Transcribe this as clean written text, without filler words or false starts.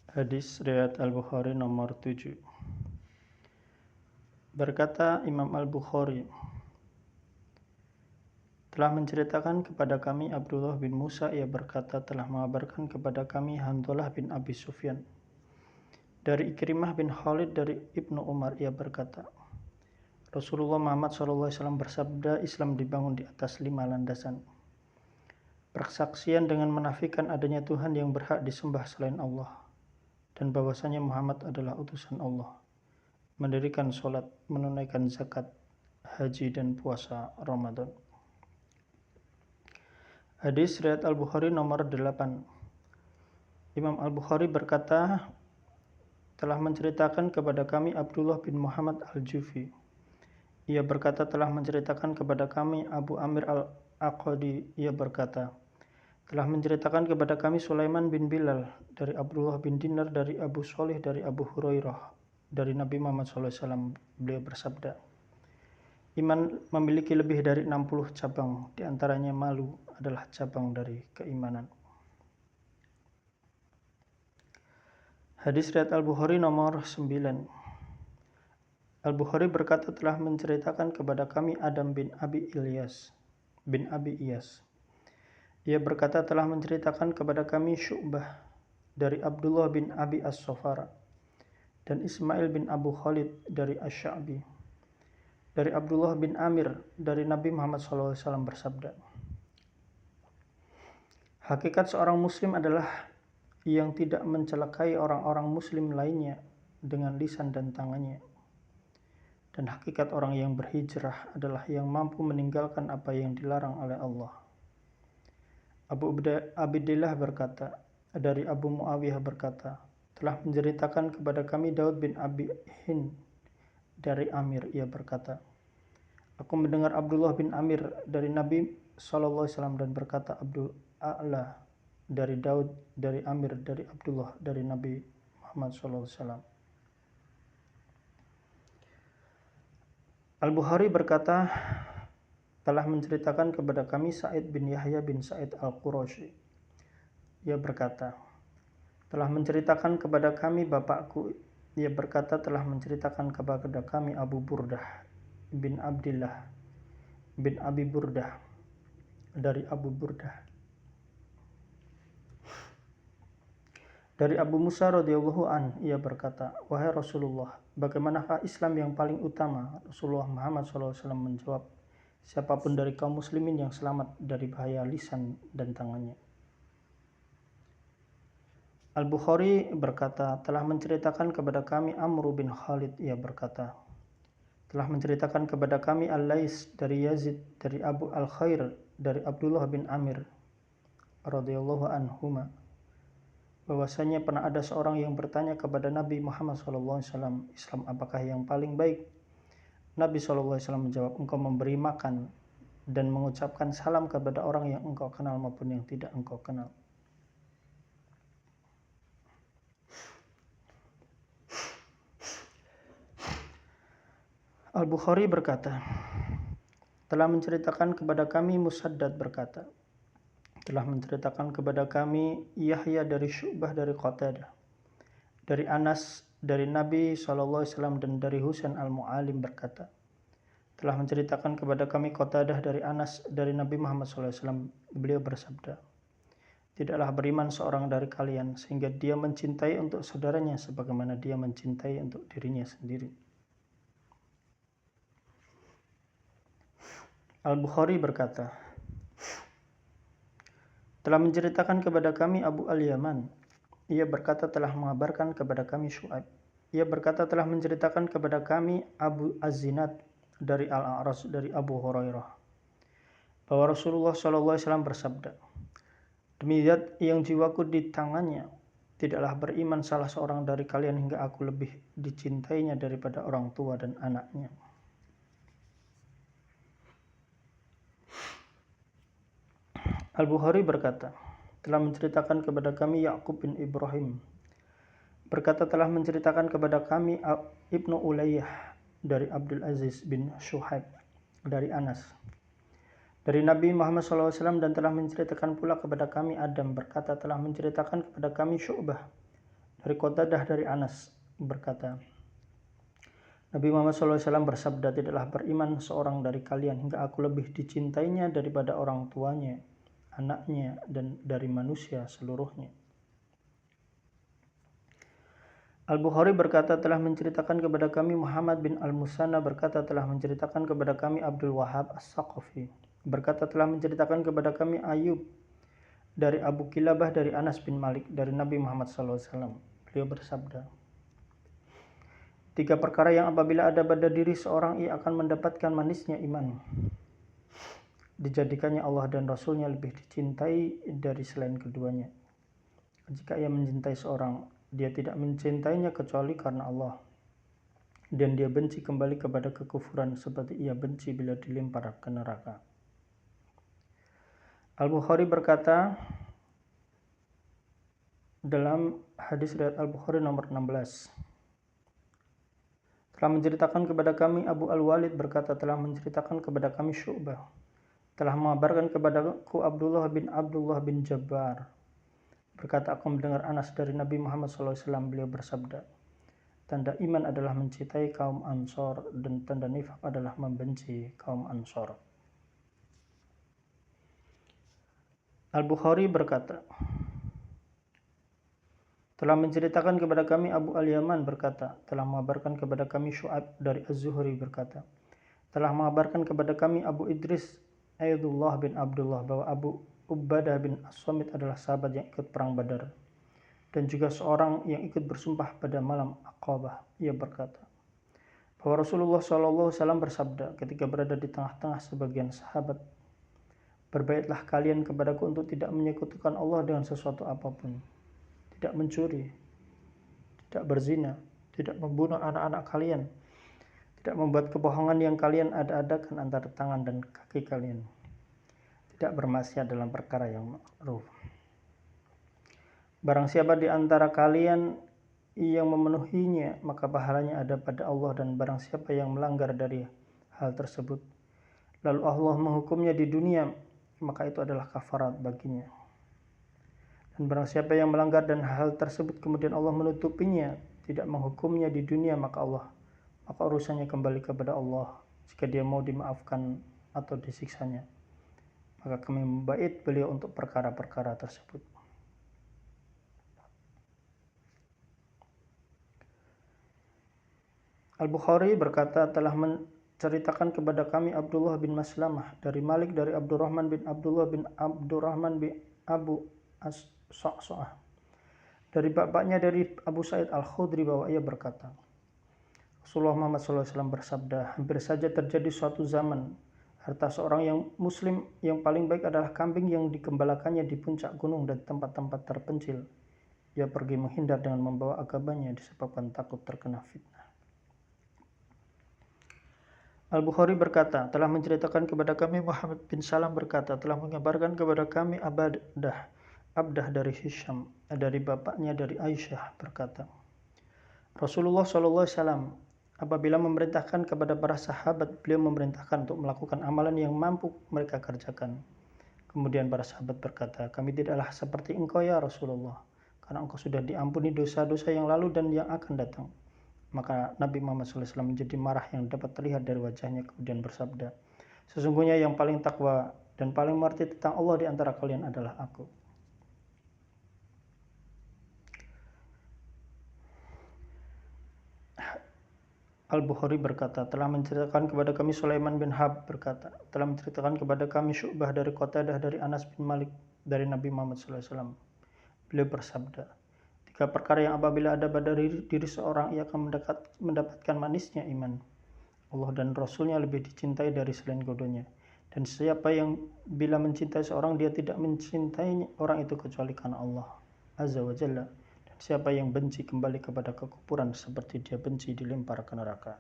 Hadis riwayat Al-Bukhari nomor 7. Berkata Imam Al-Bukhari, telah menceritakan kepada kami Abdullah bin Musa, ia berkata telah mengabarkan kepada kami Hanzalah bin Abi Sufyan dari Ikrimah bin Khalid dari Ibnu Umar, ia berkata Rasulullah Muhammad SAW bersabda, Islam dibangun di atas 5 landasan. Persaksian dengan menafikan adanya Tuhan yang berhak disembah selain Allah, dan bahwasanya Muhammad adalah utusan Allah, mendirikan sholat, menunaikan zakat, haji dan puasa Ramadan. Hadis riwayat Al-Bukhari nomor 8. Imam Al-Bukhari berkata, telah menceritakan kepada kami Abdullah bin Muhammad Al-Jufi. Ia berkata telah menceritakan kepada kami Abu Amir Al-Aqadi. Ia berkata, telah menceritakan kepada kami Sulaiman bin Bilal dari Abdullah bin Dinar dari Abu Sholih dari Abu Hurairah dari Nabi Muhammad SAW. Beliau bersabda, iman memiliki lebih dari 60 cabang, diantaranya malu adalah cabang dari keimanan. Hadis riwayat Al-Bukhari nomor 9. Al-Bukhari berkata telah menceritakan kepada kami Adam bin Abi Iyas. Ia berkata telah menceritakan kepada kami Syu'bah dari Abdullah bin Abi As-Sofara dan Ismail bin Abu Khalid dari Asy-Sya'bi dari Abdullah bin Amir dari Nabi Muhammad SAW bersabda, hakikat seorang muslim adalah yang tidak mencelakai orang-orang muslim lainnya dengan lisan dan tangannya, dan hakikat orang yang berhijrah adalah yang mampu meninggalkan apa yang dilarang oleh Allah. Abu Abdillah berkata, dari Abu Muawiyah berkata, telah menceritakan kepada kami Daud bin Abi Hind dari Amir, ia berkata, aku mendengar Abdullah bin Amir dari Nabi SAW dan berkata Abdul A'la dari Daud dari Amir dari Abdullah dari Nabi Muhammad SAW. Al-Bukhari berkata telah menceritakan kepada kami Sa'id bin Yahya bin Sa'id Al-Qurashi. Ia berkata telah menceritakan kepada kami bapakku. Ia berkata telah menceritakan kepada kami Abu Burdah bin Abdillah bin Abi Burdah dari Abu Burdah dari Abu Musa radhiyallahu an. Ia berkata, wahai Rasulullah, bagaimanakah Islam yang paling utama? Rasulullah Muhammad SAW menjawab, siapapun dari kaum muslimin yang selamat dari bahaya lisan dan tangannya. Al-Bukhari berkata, telah menceritakan kepada kami Amr bin Khalid. Ia berkata, telah menceritakan kepada kami Al-Lais dari Yazid dari Abu Al-Khair dari Abdullah bin Amir radhiyallahu anhuma, bahwasanya pernah ada seorang yang bertanya kepada Nabi Muhammad SAW, Islam apakah yang paling baik? Nabi SAW menjawab, engkau memberi makan dan mengucapkan salam kepada orang yang engkau kenal maupun yang tidak engkau kenal. Al-Bukhari berkata, telah menceritakan kepada kami Musaddad berkata, telah menceritakan kepada kami Yahya dari Syu'bah dari Qatadah dari Anas dari Nabi SAW dan dari Husain Al-Mu'alim berkata, telah menceritakan kepada kami Qatadah dari Anas dari Nabi Muhammad SAW. Beliau bersabda, tidaklah beriman seorang dari kalian sehingga dia mencintai untuk saudaranya sebagaimana dia mencintai untuk dirinya sendiri. Al-Bukhari berkata, telah menceritakan kepada kami Abu Al-Yaman. Ia berkata telah mengabarkan kepada kami Syu'aib. Ia berkata telah menceritakan kepada kami Abu Az-Zinad dari Al-A'ras dari Abu Hurairah bahwa Rasulullah SAW bersabda, demi zat yang jiwaku di tangannya, tidaklah beriman salah seorang dari kalian hingga aku lebih dicintainya daripada orang tua dan anaknya. Al-Bukhari berkata, telah menceritakan kepada kami Ya'qub bin Ibrahim. Berkata telah menceritakan kepada kami Ibnu Ulayyah dari Abdul Aziz bin Shuhaib dari Anas dari Nabi Muhammad SAW dan telah menceritakan pula kepada kami Adam berkata telah menceritakan kepada kami Syu'bah Dari Qatadah dari Anas berkata, Nabi Muhammad SAW bersabda, tidaklah beriman seorang dari kalian hingga aku lebih dicintainya daripada orang tuanya, anaknya, dan dari manusia seluruhnya. Al-Bukhari berkata telah menceritakan kepada kami Muhammad bin Al-Musanna berkata telah menceritakan kepada kami Abdul Wahab As-Saqafi berkata telah menceritakan kepada kami Ayub dari Abu Kilabah dari Anas bin Malik dari Nabi Muhammad SAW. Beliau bersabda, 3 perkara yang apabila ada pada diri seorang ia akan mendapatkan manisnya iman. Dijadikannya Allah dan Rasulnya lebih dicintai dari selain keduanya. Jika ia mencintai seorang, dia tidak mencintainya kecuali karena Allah. Dan dia benci kembali kepada kekufuran seperti ia benci bila dilempar ke neraka. Al-Bukhari berkata dalam hadis riwayat Al-Bukhari nomor 16. Telah menceritakan kepada kami Abu Al-Walid berkata telah menceritakan kepada kami Syu'bah. Telah mengabarkan kepadaku Abdullah bin Jabbar. Berkata aku mendengar Anas dari Nabi Muhammad SAW, beliau bersabda, tanda iman adalah mencintai kaum Ansor dan tanda nifak adalah membenci kaum Ansor. Al-Bukhari berkata, telah menceritakan kepada kami Abu Al-Yaman berkata, telah mengabarkan kepada kami Syu'aib dari Az-Zuhri berkata, telah mengabarkan kepada kami Abu Idris Aidullah bin Abdullah bahwa Abu Ubadah bin As-Samit adalah sahabat yang ikut perang Badar dan juga seorang yang ikut bersumpah pada malam Aqabah. Ia berkata bahwa Rasulullah SAW bersabda ketika berada di tengah-tengah sebagian sahabat, berbaiklah kalian kepadaku untuk tidak menyekutukan Allah dengan sesuatu apapun, tidak mencuri, tidak berzina, tidak membunuh anak-anak kalian, tidak membuat kebohongan yang kalian ada-adakan antara tangan dan kaki kalian, tidak bermaksiat dalam perkara yang ma'ruf. Barang siapa di antara kalian yang memenuhinya, maka pahalanya ada pada Allah, dan barang siapa yang melanggar dari hal tersebut, lalu Allah menghukumnya di dunia, maka itu adalah kafarat baginya. Dan barang siapa yang melanggar dan hal tersebut kemudian Allah menutupinya, tidak menghukumnya di dunia, maka urusannya kembali kepada Allah. Jika dia mau dimaafkan atau disiksanya, maka kami membait beliau untuk perkara-perkara tersebut. Al-Bukhari berkata telah menceritakan kepada kami Abdullah bin Maslamah dari Malik dari Abdurrahman bin Abdullah bin Abdurrahman bin Abu As-Sa'sa'ah dari bapaknya dari Abu Sa'id Al-Khudri bahwa ia berkata, Rasulullah Muhammad SAW bersabda, hampir saja terjadi suatu zaman harta seorang yang muslim yang paling baik adalah kambing yang dikembalakannya di puncak gunung dan tempat-tempat terpencil. Ia pergi menghindar dengan membawa agamanya disebabkan takut terkena fitnah. Al-Bukhari berkata, telah menceritakan kepada kami Muhammad bin Salam berkata, telah mengabarkan kepada kami Abdah dari Hisham, dari bapaknya dari Aisyah berkata, Rasulullah SAW apabila memerintahkan kepada para sahabat, beliau memerintahkan untuk melakukan amalan yang mampu mereka kerjakan. Kemudian para sahabat berkata, kami tidaklah seperti engkau ya Rasulullah, karena engkau sudah diampuni dosa-dosa yang lalu dan yang akan datang. Maka Nabi Muhammad SAW menjadi marah yang dapat terlihat dari wajahnya, kemudian bersabda, sesungguhnya yang paling takwa dan paling mengerti tentang Allah di antara kalian adalah aku. Al-Bukhari berkata, telah menceritakan kepada kami Sulaiman bin Harb berkata, telah menceritakan kepada kami Syu'bah dari Qatadah dari Anas bin Malik dari Nabi Muhammad SAW. Beliau bersabda, 3 perkara yang apabila ada pada diri seorang ia akan mendapatkan manisnya iman. Allah dan Rasulnya lebih dicintai dari selain keduanya. Dan siapa yang bila mencintai seorang dia tidak mencintai orang itu kecuali karena Allah Azza wa Jalla. Dan siapa yang benci kembali kepada kekufuran seperti dia benci dilempar ke neraka.